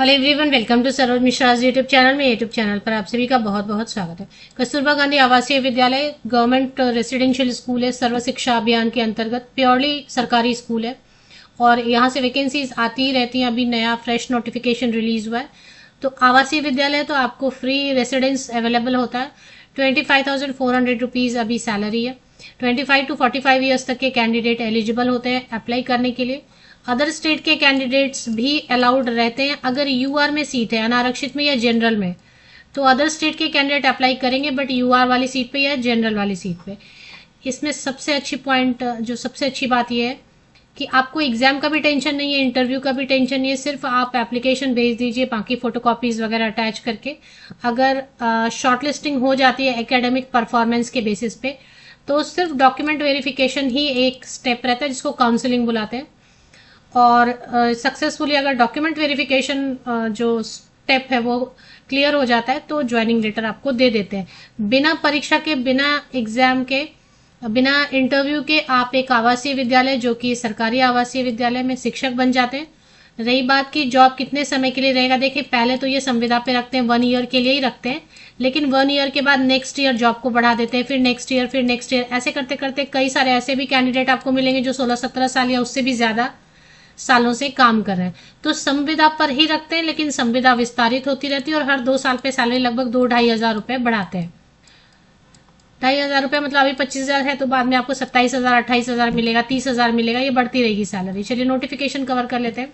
Hello everyone, welcome to Saroj Mishra YouTube channel में। YouTube channel पर आप सभी का बहुत बहुत स्वागत है। कस्तूरबा गांधी आवासीय विद्यालय गवर्नमेंट रेसिडेंशियल स्कूल है, सर्व शिक्षा अभियान के अंतर्गत प्योरली सरकारी स्कूल है और यहाँ से वैकेंसीज आती ही रहती हैं। अभी नया फ्रेश नोटिफिकेशन रिलीज हुआ है। तो आवासीय विद्यालय तो आपको फ्री रेसिडेंस अवेलेबल होता है। 25,400 रुपीज़ अभी सैलरी है। 25 to 45 ईयर्स तक के कैंडिडेट एलिजिबल होते हैं अप्लाई करने के लिए। अदर स्टेट के कैंडिडेट्स भी अलाउड रहते हैं अगर यूआर में सीट है, अनारक्षित में या जनरल में। तो अदर स्टेट के कैंडिडेट अप्लाई करेंगे बट यूआर वाली सीट पे या जनरल वाली सीट पे। इसमें सबसे अच्छी पॉइंट, जो सबसे अच्छी बात यह है कि आपको एग्जाम का भी टेंशन नहीं है, इंटरव्यू का भी टेंशन नहीं है। सिर्फ आप एप्लीकेशन भेज दीजिए बाकी फोटोकॉपीज वगैरह अटैच करके। अगर शॉर्टलिस्टिंग हो जाती है एकेडमिक परफॉर्मेंस के बेसिस पे तो सिर्फ डॉक्यूमेंट वेरिफिकेशन ही एक स्टेप रहता है जिसको काउंसलिंग बुलाते हैं। और सक्सेसफुली अगर डॉक्यूमेंट वेरिफिकेशन जो स्टेप है वो क्लियर हो जाता है तो ज्वाइनिंग लेटर आपको दे देते हैं। बिना परीक्षा के, बिना एग्जाम के, बिना इंटरव्यू के आप एक आवासीय विद्यालय जो कि सरकारी आवासीय विद्यालय में शिक्षक बन जाते हैं। रही बात की जॉब कितने समय के लिए रहेगा, देखिए पहले तो ये संविदा पे रखते हैं, 1 ईयर के लिए ही रखते हैं, लेकिन 1 ईयर के बाद नेक्स्ट ईयर जॉब को बढ़ा देते हैं, फिर नेक्स्ट ईयर, फिर नेक्स्ट ईयर, ऐसे करते करते कई सारे ऐसे भी कैंडिडेट आपको मिलेंगे जो 16-17 साल या उससे भी ज्यादा सालों से काम कर रहे हैं। तो संविदा पर ही रखते हैं, लेकिन संविदा विस्तारित होती रहती है और हर 2 साल पे सैलरी लगभग 2-2.5 हजार रुपए बढ़ाते हैं। 2.5 हजार रुपए मतलब अभी 25,000 है तो बाद में आपको 27,000, 28,000 मिलेगा, 30,000 मिलेगा, ये बढ़ती रहेगी सैलरी। चलिए नोटिफिकेशन कवर कर लेते हैं।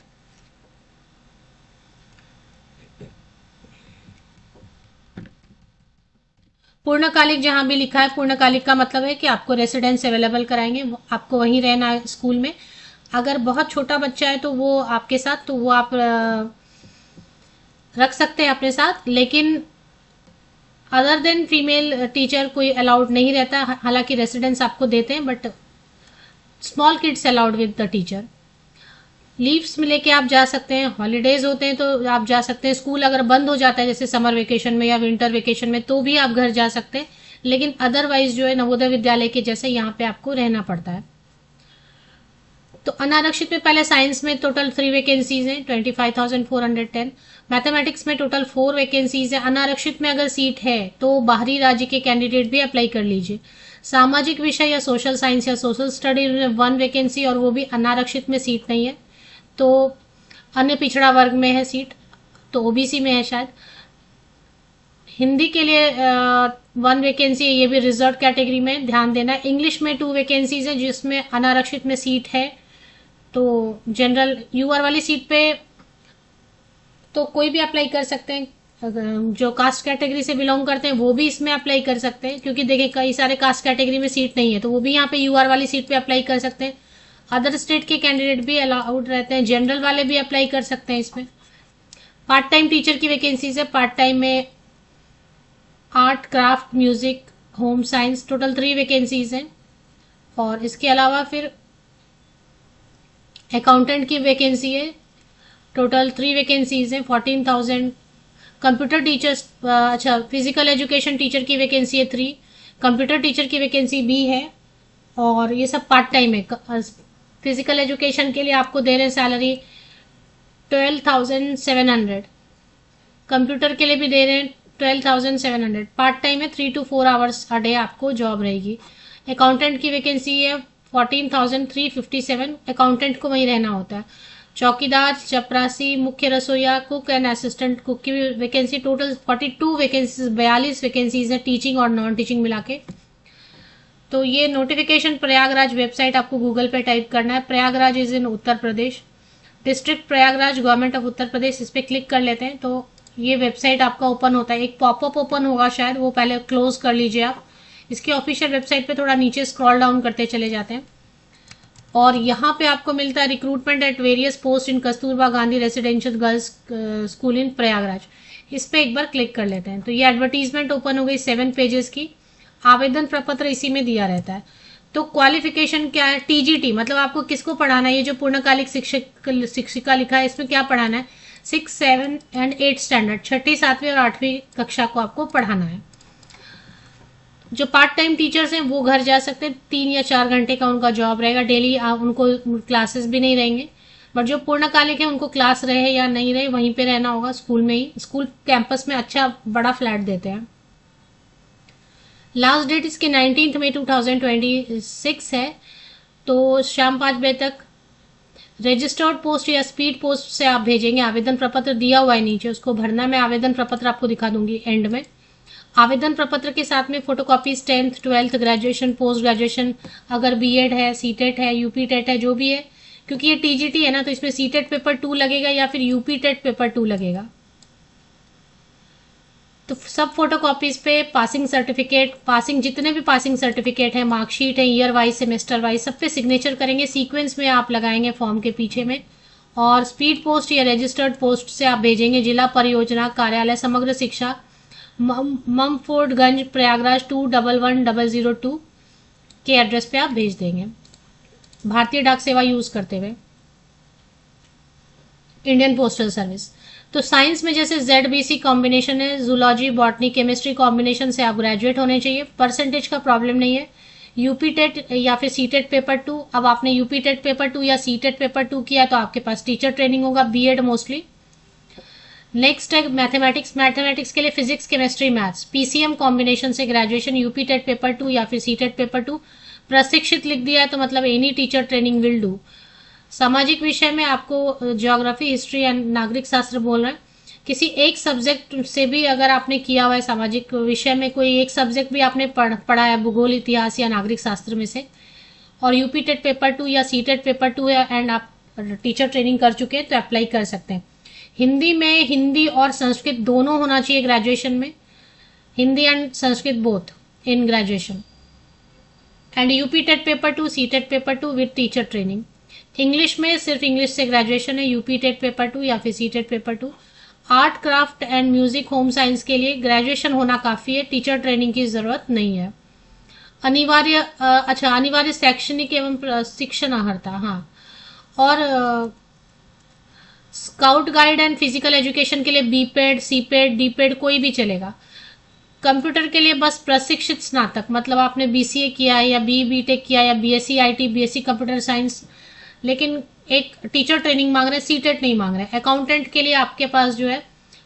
पूर्णकालिक जहां भी लिखा है, पूर्णकालिक का मतलब है कि आपको रेसिडेंस अवेलेबल कराएंगे, आपको वहीं रहना है स्कूल में। अगर बहुत छोटा बच्चा है तो वो आपके साथ, तो वो आप रख सकते हैं अपने साथ, लेकिन अदर देन फीमेल टीचर कोई अलाउड नहीं रहता। हालांकि रेसिडेंस आपको देते हैं but small kids allowed with the teacher. Leaves में लेके आप जा सकते हैं, हॉलीडेज होते हैं तो आप जा सकते हैं। स्कूल अगर बंद हो जाता है जैसे समर वेकेशन में या विंटर वेकेशन में तो भी आप घर जा सकते हैं, लेकिन अदरवाइज जो है नवोदय विद्यालय के जैसे यहाँ पे आपको रहना पड़ता है। तो अनारक्षित में पहले साइंस में टोटल 3 वैकेंसीज हैं, 25,410। मैथमेटिक्स में टोटल 4 वैकेंसीज है। अनारक्षित में अगर सीट है तो बाहरी राज्य के कैंडिडेट भी अप्लाई कर लीजिए। सामाजिक विषय या सोशल साइंस या सोशल स्टडी में 1 वैकेंसी और वो भी अनारक्षित में सीट नहीं है। तो अन्य पिछड़ा वर्ग में है सीट, तो ओबीसी में है शायद। हिंदी के लिए 1 वैकेंसी है, ये भी रिजर्व कैटेगरी में, ध्यान देना। इंग्लिश में 2 वैकेंसीज है जिसमें अनारक्षित में सीट है। तो जनरल यूआर वाली सीट पे तो कोई भी अप्लाई कर सकते हैं। जो कास्ट कैटेगरी से बिलोंग करते हैं वो भी इसमें अप्लाई कर सकते हैं, क्योंकि देखिए कई सारे कास्ट कैटेगरी में सीट नहीं है तो वो भी यहाँ पे यूआर वाली सीट पे अप्लाई कर सकते हैं। अदर स्टेट के कैंडिडेट भी अलाउड रहते हैं, जनरल वाले भी अप्लाई कर सकते हैं इसमें। पार्ट टाइम टीचर की वैकेंसीज है। पार्ट टाइम में art, craft, music, home science, total 3 vacancies हैं। और इसके अलावा फिर अकाउंटेंट की वैकेंसी है, टोटल 3 वैकेंसीज हैं, 14,000। कंप्यूटर टीचर्स, अच्छा, फिजिकल एजुकेशन टीचर की वैकेंसी है 3, कंप्यूटर टीचर की वैकेंसी भी है और ये सब पार्ट टाइम है। फिजिकल एजुकेशन के लिए आपको दे रहे हैं सैलरी 12,700, कंप्यूटर के लिए भी दे रहे हैं 12,700। पार्ट टाइम है, 3 to 4 आवर्स अ डे आपको जॉब रहेगी। अकाउंटेंट की वैकेंसी है 14,357, अकाउंटेंट को वहीं रहना होता है। चौकीदार, चपरासी, मुख्य रसोईया, कुक एंड असिस्टेंट कुक की वैकेंसी, टोटल 42 वैकेंसीज, 42 वैकेंसीज है टीचिंग और नॉन टीचिंग मिला के। तो ये नोटिफिकेशन प्रयागराज वेबसाइट आपको गूगल पे टाइप करना है। Prayagraj is in Uttar Pradesh, district Prayagraj, government of Uttar Pradesh. इस पर क्लिक कर लेते हैं तो ये वेबसाइट आपका ओपन होता है। एक पॉपअप ओपन होगा शायद, वो पहले क्लोज कर लीजिए आप। इसकी ऑफिशियल वेबसाइट पे थोड़ा नीचे स्क्रॉल डाउन करते चले जाते हैं और यहाँ पे आपको मिलता है recruitment at various post in Kasturba Gandhi residential girls school इन प्रयागराज। इस पे एक बार क्लिक कर लेते हैं तो ये एडवर्टीजमेंट ओपन हो गई 7 पेजेस की। आवेदन प्रपत्र इसी में दिया रहता है। तो क्वालिफिकेशन क्या है, टीजीटी, मतलब आपको किसको पढ़ाना है। ये जो पूर्णकालिक शिक्षिका लिखा है इसमें क्या पढ़ाना है, 6, 7 एंड 8 स्टैंडर्ड, 6ठी, 7वीं और 8वीं कक्षा को आपको पढ़ाना है। जो पार्ट टाइम टीचर्स हैं वो घर जा सकते हैं, 3 या 4 घंटे का उनका जॉब रहेगा डेली। आप उनको क्लासेस भी नहीं रहेंगे। बट जो पूर्णकालिक है उनको क्लास रहे या नहीं रहे वहीं पे रहना होगा, स्कूल में ही। स्कूल कैंपस में अच्छा बड़ा फ्लैट देते हैं। लास्ट डेट इसकी 19 मई 2026 है, तो शाम 5 बजे तक। रजिस्टर्ड पोस्ट या स्पीड पोस्ट से आप भेजेंगे। आवेदन प्रपत्र दिया हुआ है नीचे, उसको भरना। मैं आवेदन प्रपत्र आपको दिखा दूंगी एंड में। आवेदन प्रपत्र के साथ में photocopies 10th 12th graduation, post graduation, अगर बीएड है, सीटेट है, यूपी टेट है, जो भी है, क्योंकि ये टीजीटी है ना, तो इसमें सीटेट पेपर 2 लगेगा या फिर यूपी टेट पेपर 2 लगेगा। तो सब फोटोकॉपीज पे पासिंग सर्टिफिकेट, पासिंग जितने भी पासिंग सर्टिफिकेट है, मार्कशीट है, ईयर वाइज, सेमेस्टर वाइज, सब पे सिग्नेचर करेंगे। सीक्वेंस में आप लगाएंगे फॉर्म के पीछे में। और स्पीड पोस्ट या रजिस्टर्ड पोस्ट से आप भेजेंगे जिला परियोजना कार्यालय समग्र शिक्षा, ममफोर्डगंज, प्रयागराज 211002 के एड्रेस पे आप भेज देंगे, भारतीय डाक सेवा यूज करते हुए, इंडियन पोस्टल सर्विस। तो साइंस में जैसे ZBC कॉम्बिनेशन है, जूलॉजी, बॉटनी, केमिस्ट्री कॉम्बिनेशन से आप ग्रेजुएट होने चाहिए। परसेंटेज का प्रॉब्लम नहीं है। यूपी टेट या फिर सीटेट पेपर 2, अब आपने यूपी टेट पेपर 2 या सीटेट पेपर 2 किया तो आपके पास टीचर ट्रेनिंग होगा, बीएड मोस्टली। नेक्स्ट है मैथमेटिक्स। मैथमेटिक्स के लिए physics, chemistry, maths, PCM combination से ग्रेजुएशन, यूपी टेट पेपर 2 या फिर सीटेट पेपर 2। प्रशिक्षित लिख दिया है तो मतलब any teacher training will do. सामाजिक विषय में आपको ज्योग्राफी, हिस्ट्री एंड नागरिक शास्त्र बोल रहे हैं। किसी एक सब्जेक्ट से भी अगर आपने किया हुआ है, सामाजिक विषय में कोई एक सब्जेक्ट भी आपने पढ़ा है, भूगोल, इतिहास या नागरिक शास्त्र में से, और यूपी टेट पेपर 2 या सीटेट पेपर 2 है एंड आप टीचर ट्रेनिंग कर चुके हैं तो अप्लाई कर सकते हैं। हिंदी में हिंदी और संस्कृत दोनों होना चाहिए ग्रेजुएशन में, Hindi and Sanskrit both in graduation. And UP TET paper 2, CTET paper 2 with teacher training. English में सिर्फ इंग्लिश से ग्रेजुएशन है, यूपी टेट पेपर 2 या फिर CTET paper 2। Art, craft and music, home science के लिए ग्रेजुएशन होना काफी है, टीचर ट्रेनिंग की जरूरत नहीं है। अनिवार्य शैक्षणिक एवं प्रशिक्षणार्हता, हाँ। और scout guide and physical education के लिए बीपेड, सीपेड, डीपेड कोई भी चलेगा। कंप्यूटर के लिए बस प्रशिक्षित स्नातक, मतलब आपने बीसीए किया है या बीटेक किया या BSc IT, BSc computer science, लेकिन एक टीचर ट्रेनिंग मांग रहे हैं, सीटेट नहीं मांग रहे हैं। अकाउंटेंट के लिए आपके पास जो है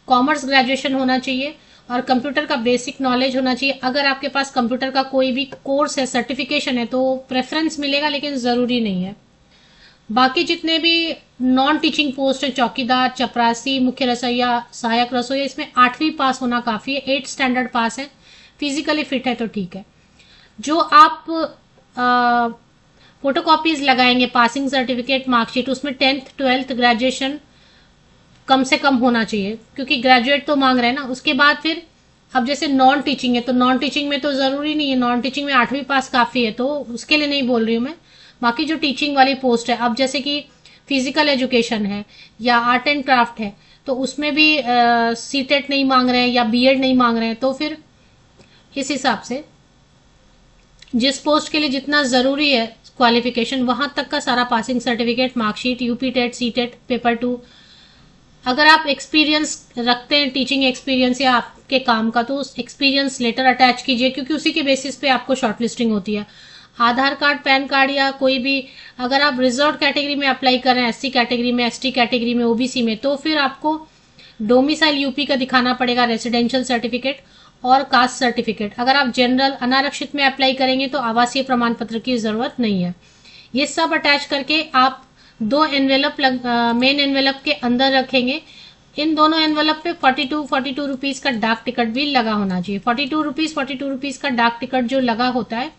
कॉमर्स ग्रेजुएशन होना चाहिए और कंप्यूटर का बेसिक नॉलेज होना चाहिए। अगर आपके पास कंप्यूटर का कोई भी कोर्स है, सर्टिफिकेशन है, तो प्रेफरेंस मिलेगा, लेकिन जरूरी नहीं है। बाकी जितने भी नॉन टीचिंग पोस्ट है, चौकीदार, चपरासी, मुख्य रसोइया, सहायक रसोइया, इसमें 8वीं पास होना काफी है, 8 स्टैंडर्ड पास है, फिजिकली फिट है तो ठीक है। जो आप फोटोकॉपीज लगाएंगे, पासिंग सर्टिफिकेट, मार्कशीट, उसमें 10th 12th ग्रेजुएशन कम से कम होना चाहिए, क्योंकि ग्रेजुएट तो मांग रहे हैं ना। उसके बाद फिर अब जैसे नॉन टीचिंग है तो नॉन टीचिंग में तो जरूरी नहीं है, नॉन टीचिंग में 8वीं पास काफी है, तो उसके लिए नहीं बोल रही हूँ मैं। बाकी जो टीचिंग वाली पोस्ट है, अब जैसे कि फिजिकल एजुकेशन है या आर्ट एंड क्राफ्ट है, तो उसमें भी सीटेट नहीं मांग रहे हैं या बीएड नहीं मांग रहे हैं, तो फिर इस हिसाब से जिस पोस्ट के लिए जितना जरूरी है क्वालिफिकेशन, वहां तक का सारा passing certificate, marksheet, UP TET, CTET paper 2। अगर आप एक्सपीरियंस रखते हैं, टीचिंग एक्सपीरियंस या आपके काम का, तो उस एक्सपीरियंस लेटर अटैच कीजिए, क्योंकि उसी के बेसिस पे आपको शॉर्टलिस्टिंग होती है। आधार कार्ड, पैन कार्ड या कोई भी, अगर आप रिजर्व कैटेगरी में अप्लाई कर रहे हैं, एससी कैटेगरी में, एसटी कैटेगरी में, ओबीसी में, तो फिर आपको डोमिसाइल यूपी का दिखाना पड़ेगा, रेसिडेंशियल सर्टिफिकेट और कास्ट सर्टिफिकेट। अगर आप जनरल अनारक्षित में अप्लाई करेंगे तो आवासीय प्रमाण पत्र की जरूरत नहीं है। ये सब अटैच करके आप 2 एनवेलप मेन एनवेलप के अंदर रखेंगे। इन दोनों एनवेलप पे 42 रुपीज का डाक टिकट भी लगा होना चाहिए। 42 रुपीज का डाक टिकट जो लगा होता है,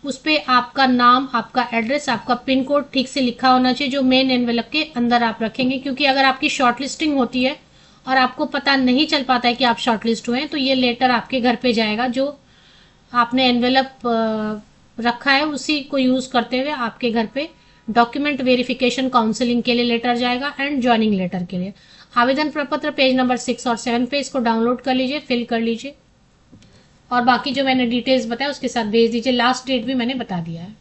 उस पे आपका नाम, आपका एड्रेस, आपका पिन कोड ठीक से लिखा होना चाहिए, जो मेन एनवेलप के अंदर आप रखेंगे। क्योंकि अगर आपकी शॉर्टलिस्टिंग होती है और आपको पता नहीं चल पाता है कि आप शॉर्टलिस्ट हुए हैं, तो ये लेटर आपके घर पे जाएगा, जो आपने एनवेलप रखा है उसी को यूज करते हुए आपके घर पे डॉक्यूमेंट वेरिफिकेशन काउंसलिंग के लिए लेटर जाएगा एंड ज्वाइनिंग लेटर के लिए। आवेदन प्रपत्र पेज नंबर 6 और 7 पे इसको डाउनलोड कर लीजिए, फिल कर लीजिए और बाकी जो मैंने डिटेल्स बताया उसके साथ भेज दीजिए। लास्ट डेट भी मैंने बता दिया है।